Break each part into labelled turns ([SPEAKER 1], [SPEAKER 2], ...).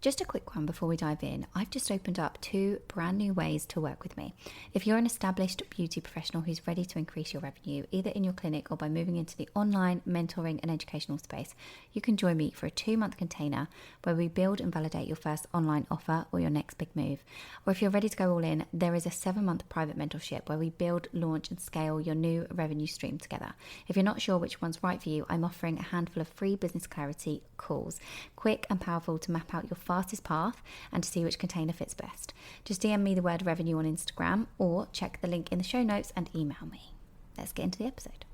[SPEAKER 1] Just a quick one before we dive in. I've just opened up 2 brand new ways to work with me. If you're an established beauty professional who's ready to increase your revenue, either in your clinic or by moving into the online mentoring and educational space, you can join me for a 2-month container where we build and validate your first online offer or your next big move. Or if you're ready to go all in, there is a 7-month private mentorship where we build, launch and scale your new revenue stream together. If you're not sure which one's right for you, I'm offering a handful of free business clarity calls, quick and powerful to map out your fastest path and to see which container fits best. Just DM me the word revenue on Instagram or check the link in the show notes and email me. Let's get into the episode.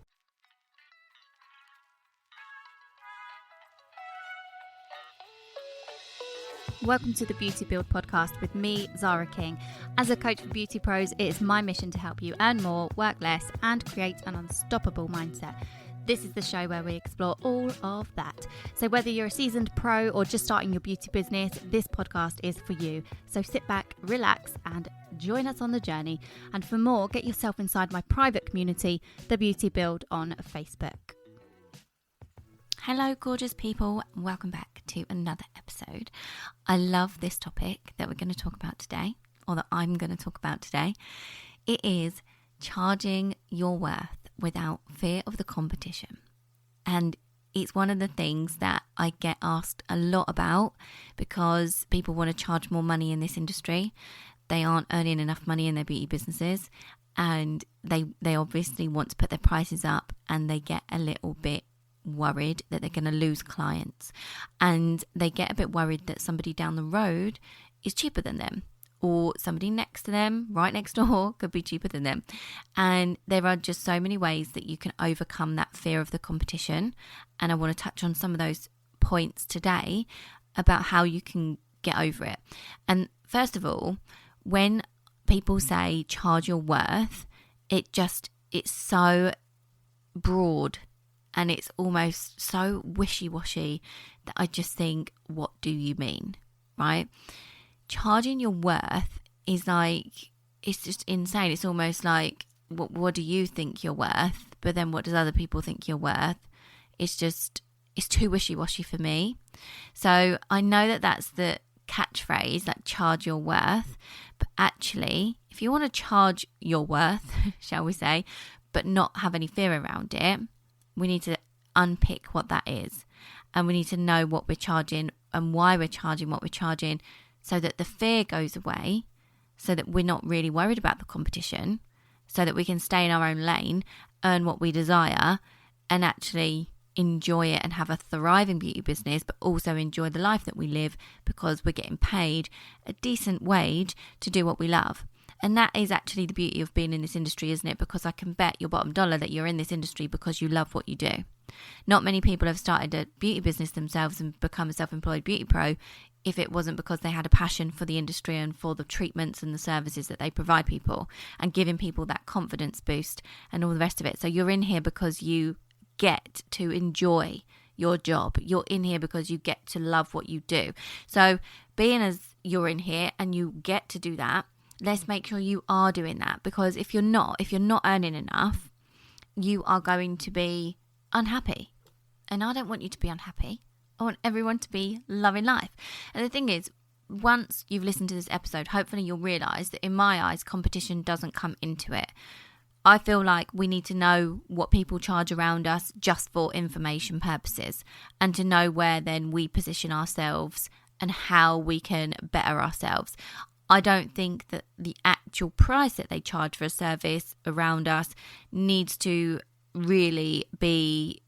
[SPEAKER 2] Welcome to the Beauty Build podcast with me, Zara King. As a coach for beauty pros, it is my mission to help you earn more, work less, and create an unstoppable mindset. This is the show where we explore all of that. So whether you're a seasoned pro or just starting your beauty business, this podcast is for you. So sit back, relax, and join us on the journey. And for more, get yourself inside my private community, The Beauty Build on Facebook.
[SPEAKER 1] Hello, gorgeous people. Welcome back to another episode. I love this topic that we're going to talk about today, or that I'm going to talk about today. It is charging your worth without fear of the competition. And it's one of the things that I get asked a lot about because people want to charge more money in this industry. They aren't earning enough money in their beauty businesses, and they obviously want to put their prices up, and they get a little bit worried that they're going to lose clients, and they get a bit worried that somebody down the road is cheaper than them, or somebody next to them, right next door, could be cheaper than them. And there are just so many ways that you can overcome that fear of the competition, and I want to touch on some of those points today about how you can get over it. And first of all, when people say charge your worth, it's so broad and it's almost so wishy-washy that I just think, what do you mean, right? Charging your worth is like, it's just insane. It's almost like, what do you think you're worth? But then what does other people think you're worth? It's too wishy-washy for me. So I know that that's the catchphrase, like charge your worth. But actually, if you want to charge your worth, shall we say, but not have any fear around it, we need to unpick what that is. And we need to know what we're charging and why we're charging what we're charging, so that the fear goes away, so that we're not really worried about the competition, so that we can stay in our own lane, earn what we desire, and actually enjoy it and have a thriving beauty business, but also enjoy the life that we live because we're getting paid a decent wage to do what we love. And that is actually the beauty of being in this industry, isn't it? Because I can bet your bottom dollar that you're in this industry because you love what you do. Not many people have started a beauty business themselves and become a self-employed beauty pro if it wasn't because they had a passion for the industry and for the treatments and the services that they provide people, and giving people that confidence boost and all the rest of it. So you're in here because you get to enjoy your job. You're in here because you get to love what you do. So being as you're in here and you get to do that, let's make sure you are doing that, because if you're not earning enough, you are going to be unhappy. And I don't want you to be unhappy. I want everyone to be loving life. And the thing is, once you've listened to this episode, hopefully you'll realise that in my eyes, competition doesn't come into it. I feel like we need to know what people charge around us just for information purposes, and to know where then we position ourselves and how we can better ourselves. I don't think that the actual price that they charge for a service around us needs to really be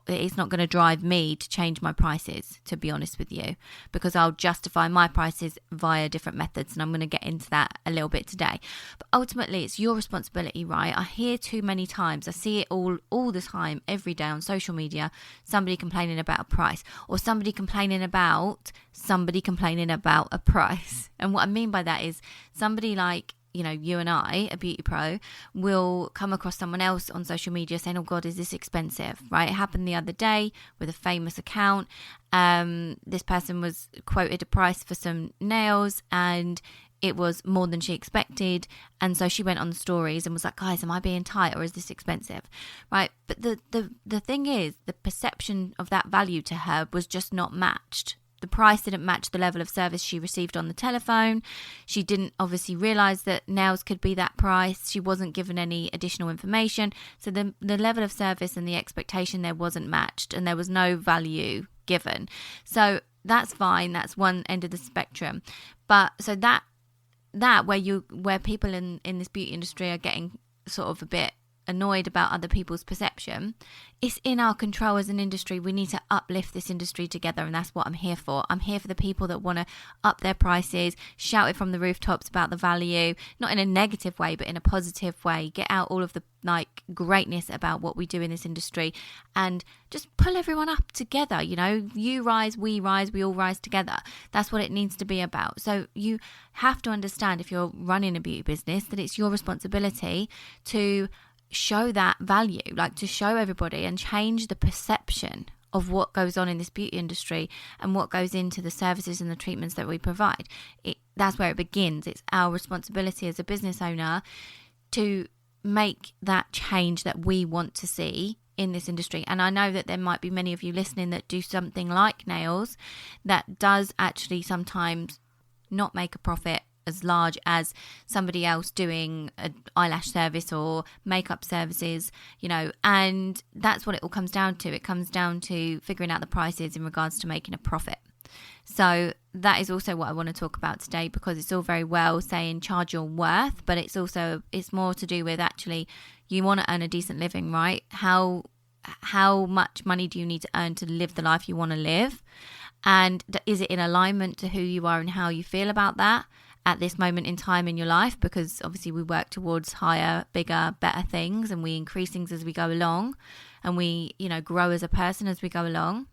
[SPEAKER 1] it's not going to drive me to change my prices, to be honest with you, because I'll justify my prices via different methods, and I'm going to get into that a little bit today. But ultimately, it's your responsibility, right? I hear too many times, I see it all the time, every day on social media, somebody complaining about a price, or somebody complaining about a price. And what I mean by that is somebody like, you and I, a beauty pro, will come across someone else on social media saying, oh God, is this expensive, right? It happened the other day with a famous account. This person was quoted a price for some nails and it was more than she expected. And so she went on the stories and was like, guys, am I being tight or is this expensive? Right. But the thing is, the perception of that value to her was just not matched. the price didn't match the level of service she received on the telephone. She didn't obviously realise that nails could be that price. She wasn't given any additional information. So the level of service and the expectation there wasn't matched, and there was no value given. So that's fine. That's one end of the spectrum. But so that where people in this beauty industry are getting sort of a bit annoyed about other people's perception, it's in our control as an industry. We need to uplift this industry together, and that's what I'm here for. I'm here for the people that want to up their prices, shout it from the rooftops about the value, not in a negative way but in a positive way, get out all of the greatness about what we do in this industry, and just pull everyone up together. You rise, we all rise together. That's what it needs to be about. So you have to understand, if you're running a beauty business, that it's your responsibility to show that value, to show everybody and change the perception of what goes on in this beauty industry and what goes into the services and the treatments that we provide. That's where it begins. It's our responsibility as a business owner to make that change that we want to see in this industry. And I know that there might be many of you listening that do something like nails that does actually sometimes not make a profit as large as somebody else doing an eyelash service or makeup services, and that's what it all comes down to. It comes down to figuring out the prices in regards to making a profit. So that is also what I want to talk about today, because it's all very well saying charge your worth, but it's more to do with actually you want to earn a decent living, right? How much money do you need to earn to live the life you want to live? And is it in alignment to who you are and how you feel about that at this moment in time in your life? Because obviously we work towards higher, bigger, better things, and we increase things as we go along, and we, grow as a person as we go along.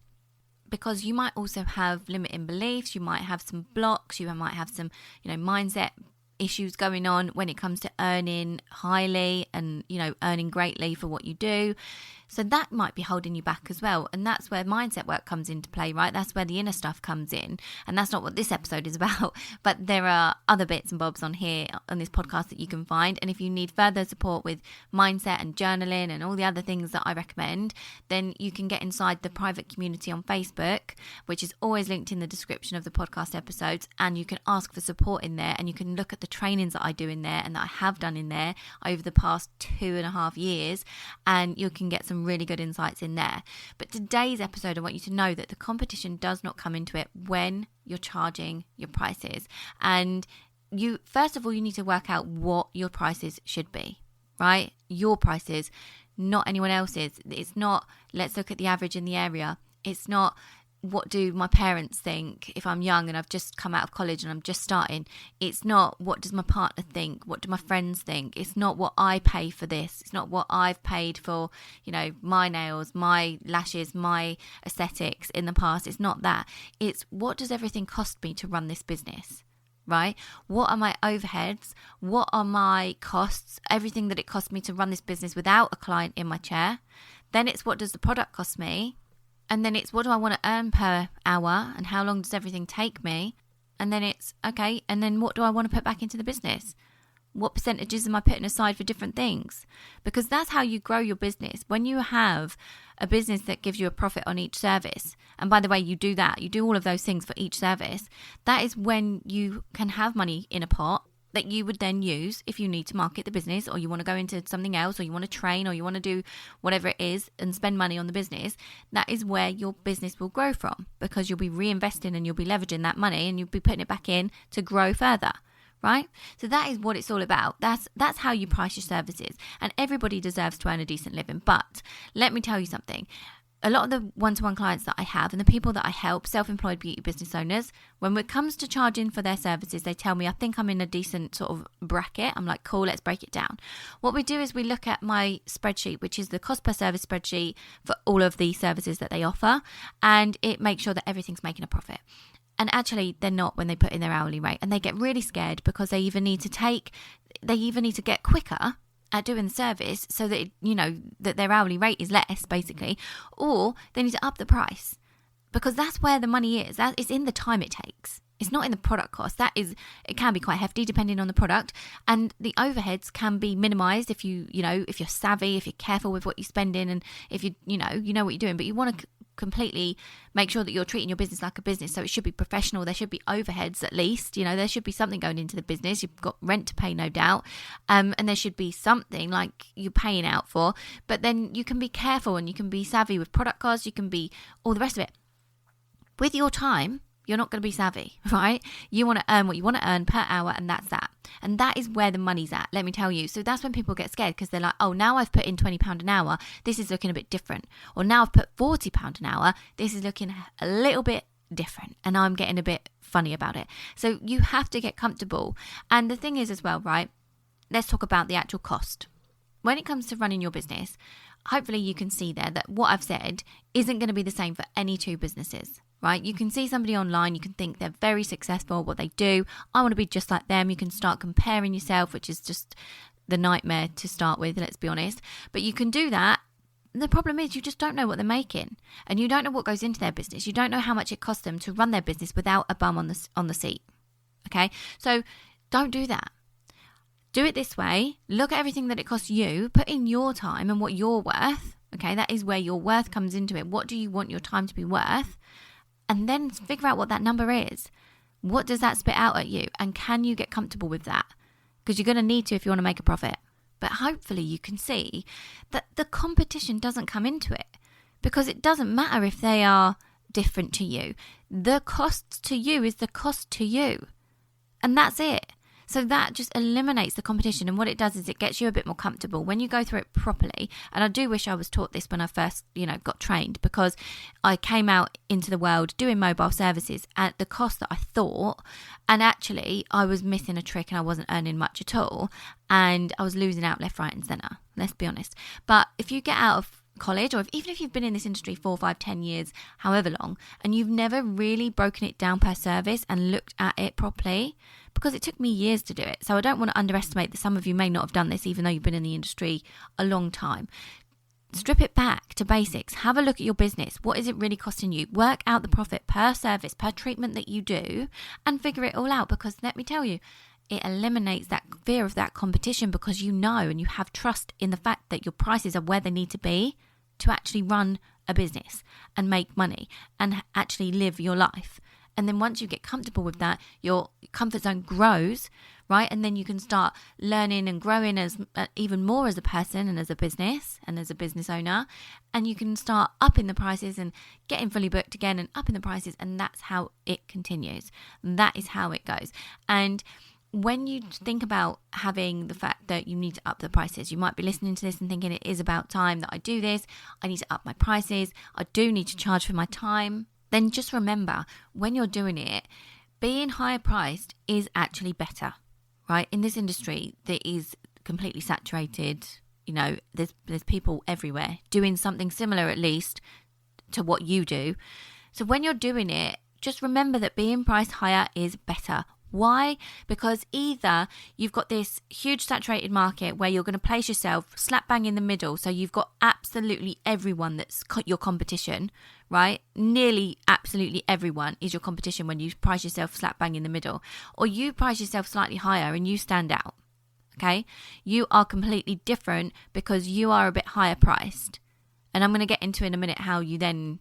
[SPEAKER 1] Because you might also have limiting beliefs, you might have some blocks, you might have some, mindset issues going on when it comes to earning highly and, earning greatly for what you do. So that might be holding you back as well. And that's where mindset work comes into play, right? That's where the inner stuff comes in. And that's not what this episode is about. But there are other bits and bobs on here, on this podcast, that you can find. And if you need further support with mindset and journaling and all the other things that I recommend, then you can get inside the private community on Facebook, which is always linked in the description of the podcast episodes. And you can ask for support in there, and you can look at the trainings that I do in there and that I have done in there over the past 2.5 years. And you can get some really good insights in there. But today's episode, I want you to know that the competition does not come into it when you're charging your prices. And first of all, you need to work out what your prices should be, right? Your prices, not anyone else's. It's not, let's look at the average in the area. It's not, what do my parents think if I'm young and I've just come out of college and I'm just starting. It's not, what does my partner think? What do my friends think? It's not what I pay for this. It's not what I've paid for, my nails, my lashes, my aesthetics in the past. It's not that. It's, what does everything cost me to run this business? Right? What are my overheads? What are my costs? Everything that it costs me to run this business without a client in my chair. Then it's, what does the product cost me? And then it's, what do I want to earn per hour, and how long does everything take me? And then it's, okay, and then what do I want to put back into the business? What percentages am I putting aside for different things? Because that's how you grow your business. When you have a business that gives you a profit on each service, and by the way, you do all of those things for each service, that is when you can have money in a pot that you would then use if you need to market the business, or you want to go into something else, or you want to train, or you want to do whatever it is and spend money on the business. That is where your business will grow from, because you'll be reinvesting and you'll be leveraging that money and you'll be putting it back in to grow further, right? So that is what it's all about. That's how you price your services, and everybody deserves to earn a decent living. But let me tell you something. A lot of the one-to-one clients that I have and the people that I help, self-employed beauty business owners, when it comes to charging for their services, they tell me, I think I'm in a decent sort of bracket. I'm like, cool, let's break it down. What we do is we look at my spreadsheet, which is the cost per service spreadsheet for all of the services that they offer, and it makes sure that everything's making a profit. And actually, they're not when they put in their hourly rate, and they get really scared because they either need to get quicker at doing the service so that, that their hourly rate is less, basically, or they need to up the price, because that's where the money is. That is in the time it takes. It's not in the product cost. It can be quite hefty depending on the product, and the overheads can be minimized if if you're savvy, if you're careful with what you spend in, and if you know what you're doing. But you want to completely make sure that you're treating your business like a business. So it should be professional. There should be overheads at least. There should be something going into the business. You've got rent to pay, no doubt. And there should be something like you're paying out for. But then you can be careful and you can be savvy with product costs. You can be all the rest of it. With your time, you're not going to be savvy, right? You want to earn what you want to earn per hour, and that's that. And that is where the money's at, let me tell you. So that's when people get scared, because they're like, oh, now I've put in £20 an hour, this is looking a bit different. Or now I've put £40 an hour, this is looking a little bit different, and I'm getting a bit funny about it. So you have to get comfortable. And the thing is as well, right, let's talk about the actual cost. When it comes to running your business, hopefully you can see there that what I've said isn't going to be the same for any two businesses. Right? You can see somebody online, you can think they're very successful at what they do. I want to be just like them. You can start comparing yourself, which is just the nightmare to start with, let's be honest. But you can do that. The problem is you just don't know what they're making, and you don't know what goes into their business. You don't know how much it costs them to run their business without a bum on the seat. Okay? So don't do that. Do it this way. Look at everything that it costs you. Put in your time and what you're worth. Okay? That is where your worth comes into it. What do you want your time to be worth? And then figure out what that number is. What does that spit out at you? And can you get comfortable with that? Because you're going to need to if you want to make a profit. But hopefully you can see that the competition doesn't come into it. Because it doesn't matter if they are different to you. The cost to you is the cost to you. And that's it. So that just eliminates the competition. And what it does is it gets you a bit more comfortable when you go through it properly. And I do wish I was taught this when I first, got trained, because I came out into the world doing mobile services at the cost that I thought. And actually I was missing a trick and I wasn't earning much at all. And I was losing out left, right and centre. Let's be honest. But if you get out of college, or even if you've been in this industry 4, 5, 10 years, however long, and you've never really broken it down per service and looked at it properly, because it took me years to do it. So I don't want to underestimate that some of you may not have done this, even though you've been in the industry a long time. Strip it back to basics. Have a look at your business. What is it really costing you? Work out the profit per service, per treatment that you do, and figure it all out. Because let me tell you, it eliminates that fear of that competition, because you know and you have trust in the fact that your prices are where they need to be to actually run a business and make money and actually live your life. And then once you get comfortable with that, your comfort zone grows, right? And then you can start learning and growing as even more as a person and as a business owner. And you can start upping the prices and getting fully booked again and upping the prices. And that's how it continues. That is how it goes. And when you think about having the fact that you need to up the prices, you might be listening to this and thinking it is about time that I do this. I need to up my prices. I do need to charge for my time. Then just remember, when you're doing it, being higher priced is actually better, right? In this industry that is completely saturated, there's people everywhere doing something similar, at least, to what you do. So when you're doing it, just remember that being priced higher is better. Why? Because either you've got this huge saturated market where you're going to place yourself slap bang in the middle. So you've got absolutely everyone that's your competition, right? Nearly absolutely everyone is your competition when you price yourself slap bang in the middle. Or you price yourself slightly higher and you stand out, okay? You are completely different because you are a bit higher priced. And I'm going to get into in a minute how you then,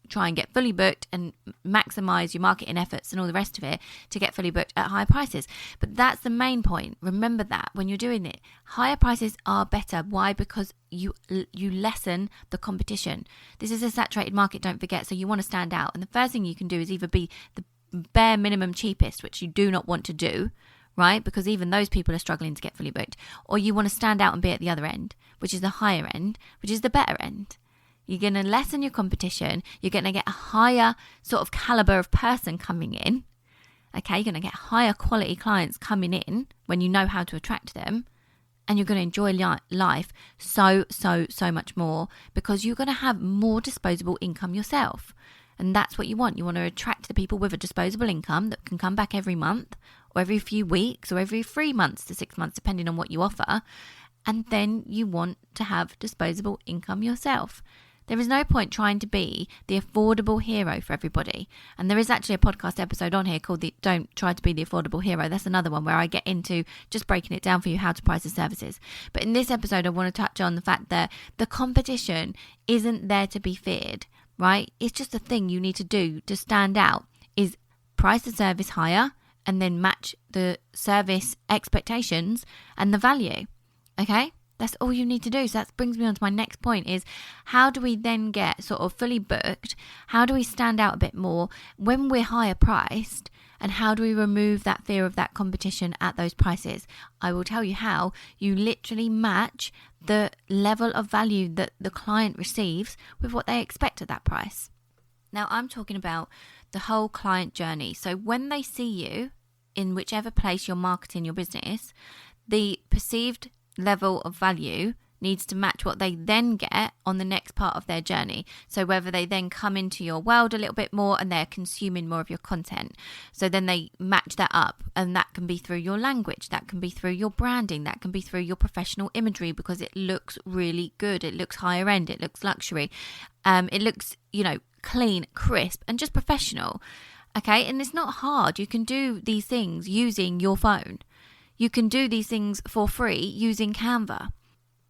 [SPEAKER 1] try and get fully booked and maximize your marketing efforts and all the rest of it to get fully booked at higher prices. But that's the main point. Remember that when you're doing it, higher prices are better. Why? Because you lessen the competition. This is a saturated market, don't forget. So you want to stand out. And the first thing you can do is either be the bare minimum cheapest, which you do not want to do, right? Because even those people are struggling to get fully booked. Or you want to stand out and be at the other end, which is the higher end, which is the better end. You're going to lessen your competition. You're going to get a higher sort of caliber of person coming in. Okay, you're going to get higher quality clients coming in when you know how to attract them. And you're going to enjoy life so much more, because you're going to have more disposable income yourself. And that's what you want. You want to attract the people with a disposable income that can come back every month or every few weeks or every 3 months to 6 months, depending on what you offer. And then you want to have disposable income yourself. There is no point trying to be the affordable hero for everybody. And there is actually a podcast episode on here called Don't Try to Be the Affordable Hero. That's another one where I get into just breaking it down for you how to price the services. But in this episode, I want to touch on the fact that the competition isn't there to be feared, right? It's just a thing you need to do to stand out, is price the service higher and then match the service expectations and the value. Okay? That's all you need to do. So that brings me on to my next point, is how do we then get sort of fully booked? How do we stand out a bit more when we're higher priced? And how do we remove that fear of that competition at those prices? I will tell you how. You literally match the level of value that the client receives with what they expect at that price. Now, I'm talking about the whole client journey. So when they see you in whichever place you're marketing your business, the perceived level of value needs to match what they then get on the next part of their journey. So whether they then come into your world a little bit more and they're consuming more of your content. So then they match that up, and that can be through your language, that can be through your branding, that can be through your professional imagery, because it looks really good. It looks higher end, it looks luxury. It looks, clean, crisp, and just professional. Okay, and it's not hard. You can do these things using your phone. You can do these things for free using Canva.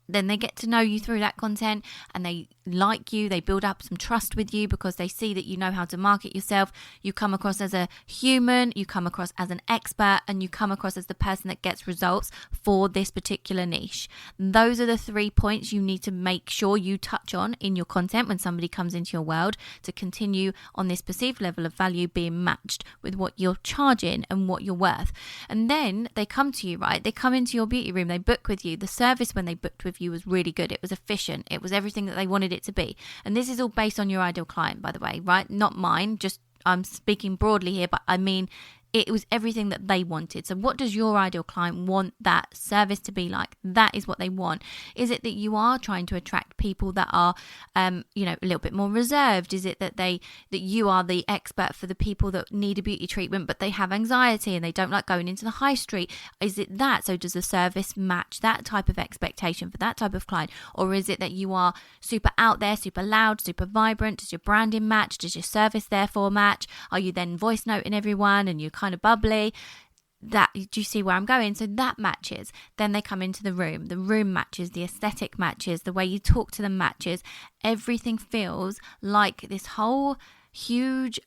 [SPEAKER 1] Then they get to know you through that content, and they like you, they build up some trust with you because they see that you know how to market yourself. You come across as a human, you come across as an expert, and you come across as the person that gets results for this particular niche. Those are the 3 points you need to make sure you touch on in your content when somebody comes into your world, to continue on this perceived level of value being matched with what you're charging and what you're worth. And then they come to you, right? They come into your beauty room, they book with you. The service when they booked with you was really good. It was efficient. It was everything that they wanted it to be. And this is all based on your ideal client, by the way, right? Not mine. Just I'm speaking broadly here, but I mean, it was everything that they wanted. So what does your ideal client want that service to be like? That is what they want. Is it that you are trying to attract people that are, a little bit more reserved? Is it that you are the expert for the people that need a beauty treatment, but they have anxiety and they don't like going into the high street? Is it that? So does the service match that type of expectation for that type of client? Or is it that you are super out there, super loud, super vibrant? Does your branding match? Does your service therefore match? Are you then voice noting everyone and you kind of bubbly? Do you see where I'm going? So that matches. Then they come into the room matches, the aesthetic matches, the way you talk to them matches. Everything feels like this whole huge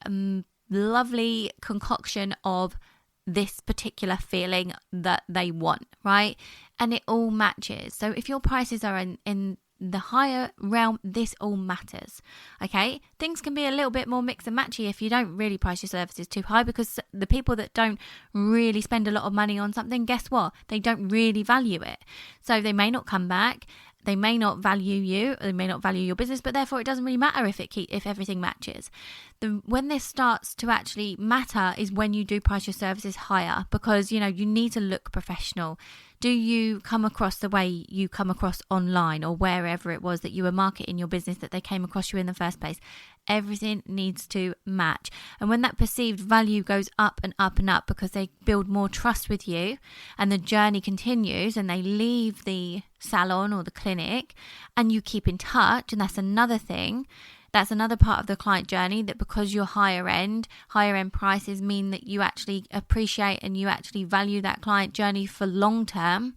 [SPEAKER 1] lovely concoction of this particular feeling that they want, right? And it all matches. So if your prices are in the higher realm, this all matters. Okay, things can be a little bit more mix and matchy if you don't really price your services too high, because the people that don't really spend a lot of money on something, guess what? They don't really value it. So they may not come back. They may not value you, they may not value your business, but therefore it doesn't really matter if everything matches. When this starts to actually matter is when you do price your services higher, because you need to look professional. Do you come across the way you come across online or wherever it was that you were marketing your business, that they came across you in the first place? Everything needs to match. And when that perceived value goes up and up and up because they build more trust with you and the journey continues and they leave the salon or the clinic and you keep in touch, and that's another thing. That's another part of the client journey, that because you're higher end prices mean that you actually appreciate and you actually value that client journey for long term.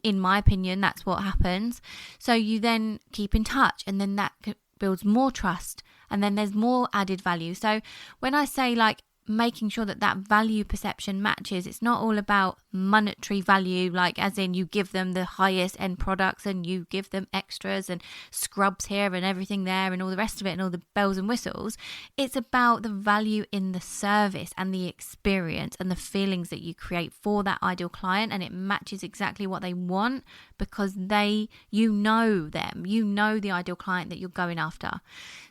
[SPEAKER 1] In my opinion, that's what happens. So you then keep in touch, and then that builds more trust, and then there's more added value. So when I say making sure that value perception matches, it's not all about monetary value, as in you give them the highest end products and you give them extras and scrubs here and everything there and all the rest of it and all the bells and whistles. It's about the value in the service and the experience and the feelings that you create for that ideal client, and it matches exactly what they want because you know them, you know the ideal client that you're going after.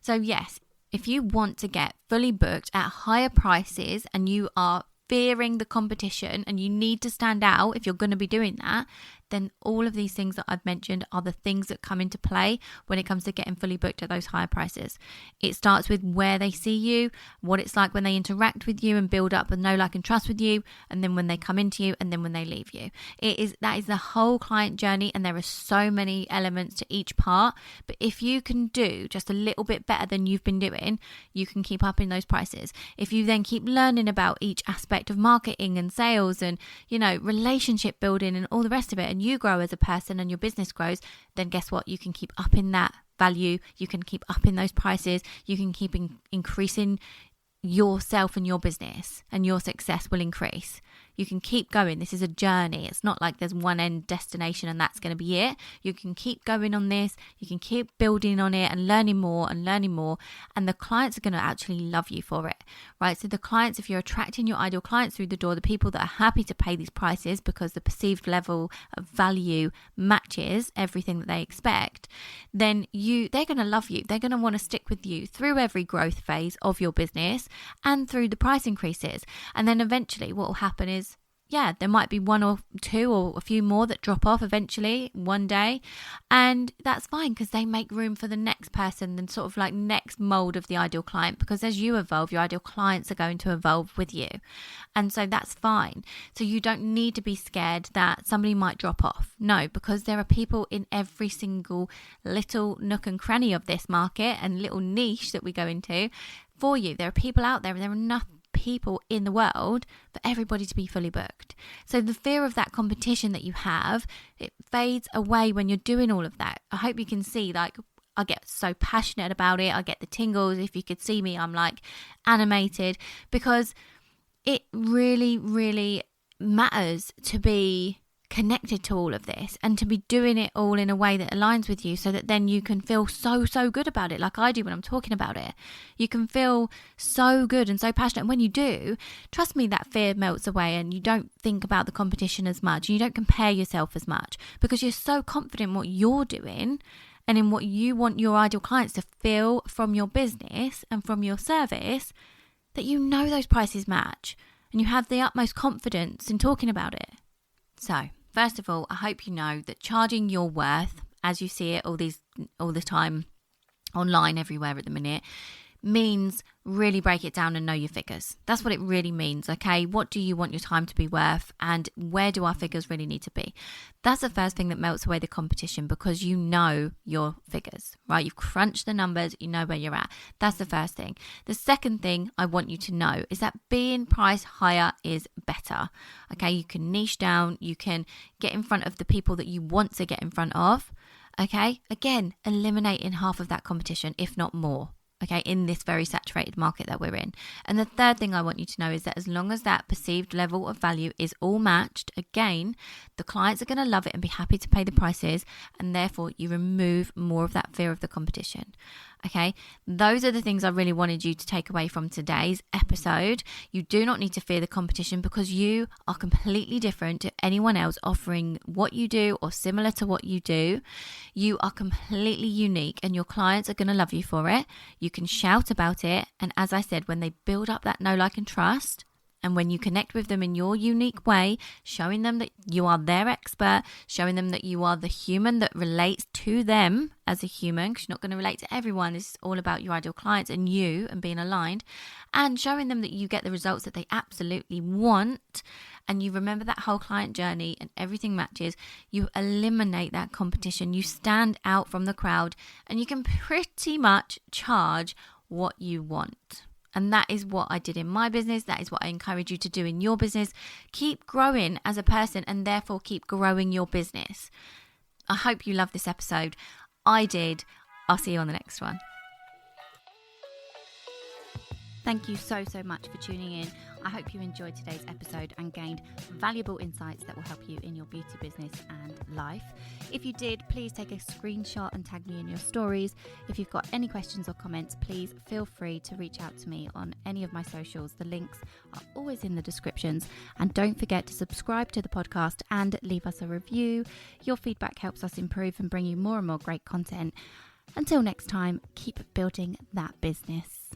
[SPEAKER 1] So yes, if you want to get fully booked at higher prices and you are fearing the competition and you need to stand out if you're going to be doing that, then all of these things that I've mentioned are the things that come into play when it comes to getting fully booked at those higher prices. It starts with where they see you, what it's like when they interact with you and build up a know, like and trust with you, and then when they come into you and then when they leave you. That is the whole client journey, and there are so many elements to each part. But if you can do just a little bit better than you've been doing, you can keep up in those prices. If you then keep learning about each aspect of marketing and sales and relationship building and all the rest of it, and you grow as a person and your business grows, then guess what? You can keep up in that value. You can keep upping those prices. You can keep increasing yourself and your business, and your success will increase. You can keep going. This is a journey. It's not like there's one end destination and that's going to be it. You can keep going on this. You can keep building on it and learning more. And the clients are going to actually love you for it, right? So the clients, if you're attracting your ideal clients through the door, the people that are happy to pay these prices because the perceived level of value matches everything that they expect, then they're going to love you. They're going to want to stick with you through every growth phase of your business and through the price increases. And then eventually what will happen is, there might be one or two or a few more that drop off eventually one day. And that's fine, because they make room for the next person and sort of like next mold of the ideal client. Because as you evolve, your ideal clients are going to evolve with you. And so that's fine. So you don't need to be scared that somebody might drop off. No, because there are people in every single little nook and cranny of this market and little niche that we go into for you. There are people out there, and there are enough people in the world for everybody to be fully booked. So the fear of that competition that you have, it fades away when you're doing all of that. I hope you can see, like, I get so passionate about it. I get the tingles. If you could see me, I'm like animated, because it really, really matters to be connected to all of this and to be doing it all in a way that aligns with you, so that then you can feel so good about it, like I do when I'm talking about it. You can feel so good and so passionate, and when you do, trust me, that fear melts away and you don't think about the competition as much, and you don't compare yourself as much, because you're so confident in what you're doing and in what you want your ideal clients to feel from your business and from your service, that you know those prices match and you have the utmost confidence in talking about it. So first of all, I hope you know that charging your worth, as you see it all the time online everywhere at the minute, means really break it down and know your figures. That's what it really means, okay? What do you want your time to be worth, and where do our figures really need to be? That's the first thing that melts away the competition, because you know your figures, right? You've crunched the numbers, you know where you're at. That's the first thing. The second thing I want you to know is that being priced higher is better, okay? You can niche down, you can get in front of the people that you want to get in front of, okay? Again, eliminating half of that competition, if not more. Okay, in this very saturated market that we're in. And the third thing I want you to know is that as long as that perceived level of value is all matched, again, the clients are going to love it and be happy to pay the prices, and therefore you remove more of that fear of the competition. Okay, those are the things I really wanted you to take away from today's episode. You do not need to fear the competition, because you are completely different to anyone else offering what you do or similar to what you do. You are completely unique, and your clients are going to love you for it. You can shout about it. And as I said, when they build up that know, like, and trust, and when you connect with them in your unique way, showing them that you are their expert, showing them that you are the human that relates to them as a human, because you're not going to relate to everyone. This is all about your ideal clients and you and being aligned, and showing them that you get the results that they absolutely want, and you remember that whole client journey and everything matches. You eliminate that competition. You stand out from the crowd, and you can pretty much charge what you want. And that is what I did in my business. That is what I encourage you to do in your business. Keep growing as a person, and therefore keep growing your business. I hope you loved this episode. I did. I'll see you on the next one.
[SPEAKER 2] Thank you so much for tuning in. I hope you enjoyed today's episode and gained valuable insights that will help you in your beauty business and life. If you did, please take a screenshot and tag me in your stories. If you've got any questions or comments, please feel free to reach out to me on any of my socials. The links are always in the descriptions. And don't forget to subscribe to the podcast and leave us a review. Your feedback helps us improve and bring you more and more great content. Until next time, keep building that business.